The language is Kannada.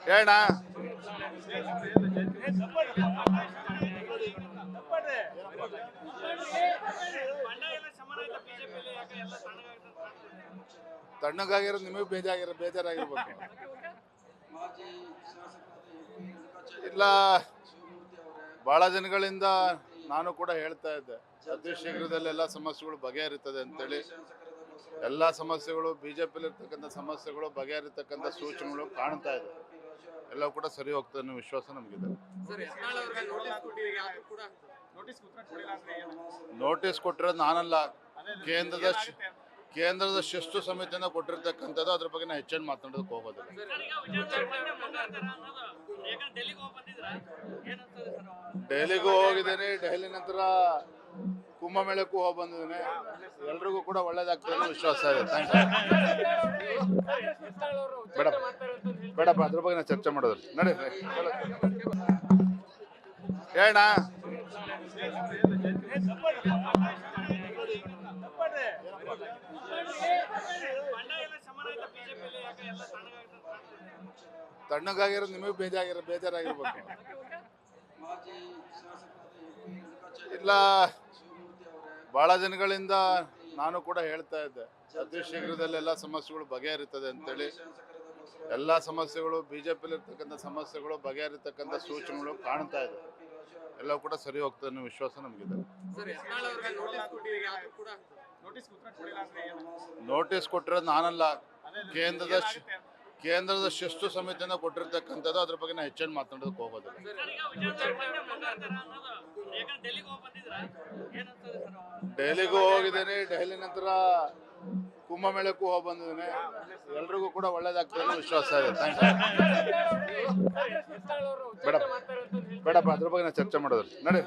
ಹೇಳ ತಣ್ಣಗಾಗಿರೋದು ನಿಮಗೆ ಬೇಜಾರಾಗಿರ್ಬೇಕು. ಇಲ್ಲ, ಬಹಳ ದಿನಗಳಿಂದ ನಾನು ಕೂಡ ಹೇಳ್ತಾ ಇದ್ದೆ, ಅತಿ ಶೀಘ್ರದಲ್ಲಿ ಎಲ್ಲ ಸಮಸ್ಯೆಗಳು ಬಗೆಹರಿತದೆ ಅಂತೇಳಿ. ಎಲ್ಲ ಸಮಸ್ಯೆಗಳು ಬಿಜೆಪಿಯಲ್ಲಿ ಇರ್ತಕ್ಕಂಥ ಸಮಸ್ಯೆಗಳು ಬಗೆಹರಿತಕ್ಕಂಥ ಸೂಚನೆಗಳು ಕಾಣ್ತಾ ಇದೆ. ಎಲ್ಲವೂ ಕೂಡ ಸರಿ ಹೋಗ್ತದೆ ಅನ್ನೋ ವಿಶ್ವಾಸ ನಮಗಿದೆ. ನೋಟಿಸ್ ಕೊಟ್ಟಿರೋದು ನಾನಲ್ಲ, ಕೇಂದ್ರದ ಶಿಸ್ತು ಸಮಿತಿಯಿಂದ ಕೊಟ್ಟಿರ್ತಕ್ಕಂಥದ್ದು. ಅದ್ರ ಬಗ್ಗೆ ನಾನು ಹೆಚ್ಚೇನು ಮಾತನಾಡೋದಕ್ಕೆ ಹೋಗೋದಿಲ್ಲ. ಡೆಲ್ಲಿಗೂ ಹೋಗಿದ್ದೇನೆ, ಡೆಲ್ಲಿ ನಂತರ ಕುಂಭಮೇಳಕ್ಕೂ ಹೋಗಿ ಬಂದಿದ್ದೇನೆ. ಎಲ್ರಿಗೂ ಕೂಡ ಒಳ್ಳೇದಾಗ್ತದೆ ಅನ್ನೋ ವಿಶ್ವಾಸ ಇದೆ. ಬೇಡಪ್ಪ, ಅದ್ರ ಬಗ್ಗೆ ನಾನು ಚರ್ಚೆ ಮಾಡೋದಿಲ್ಲ. ನಡಿ ಹೇಳ. ತಣ್ಣಗಾಗಿರೋದು ನಿಮಗೆ ಬೇಜಾರಾಗಿರ್ಬೇಕು. ಇಲ್ಲ, ಬಹಳ ದಿನಗಳಿಂದ ನಾನು ಕೂಡ ಹೇಳ್ತಾ ಇದ್ದೆ, ಅತಿ ಶೀಘ್ರದಲ್ಲಿ ಎಲ್ಲ ಸಮಸ್ಯೆಗಳು ಬಗೆಹರಿತದೆ ಅಂತೇಳಿ. ಎಲ್ಲ ಸಮಸ್ಯೆಗಳು ಬಿಜೆಪಿಯಲ್ಲಿ ಇರ್ತಕ್ಕಂಥ ಸಮಸ್ಯೆಗಳು ಬಗೆಹರಿತಕ್ಕಂಥ ಸೂಚನೆಗಳು ಕಾಣ್ತಾ ಇದೆ. ಎಲ್ಲವೂ ಕೂಡ ಸರಿ ಹೋಗ್ತದೆ ಅನ್ನೋ ವಿಶ್ವಾಸ ನಮಗಿದೆ. ನೋಟಿಸ್ ಕೊಟ್ಟಿರೋದು ನಾನಲ್ಲ, ಕೇಂದ್ರದ ಶಿಸ್ತು ಸಮಿತಿಯಿಂದ ಕೊಟ್ಟಿರ್ತಕ್ಕಂಥದ್ದು. ಅದ್ರ ಬಗ್ಗೆ ನಾನು ಹೆಚ್ಚೇನು ಮಾತನಾಡೋದಕ್ಕೆ ಹೋಗೋದಿಲ್ಲ. ಡೆಲ್ಲಿಗೂ ಹೋಗಿದ್ದೇನೆ, ಡೆಲ್ಲಿ ನಂತರ ಕುಂಭಮೇಳಕ್ಕೂ ಹೋಗಿ ಬಂದಿದ್ದೇನೆ. ಎಲ್ರಿಗೂ ಕೂಡ ಒಳ್ಳೇದಾಗ್ತದೆ ಅನ್ನೋ ವಿಶ್ವಾಸ ಇದೆ. ಬೇಡಪ್ಪ, ಅದ್ರ ಬಗ್ಗೆ ನಾನು ಚರ್ಚೆ ಮಾಡೋದಿಲ್ಲ. ನಡಿ.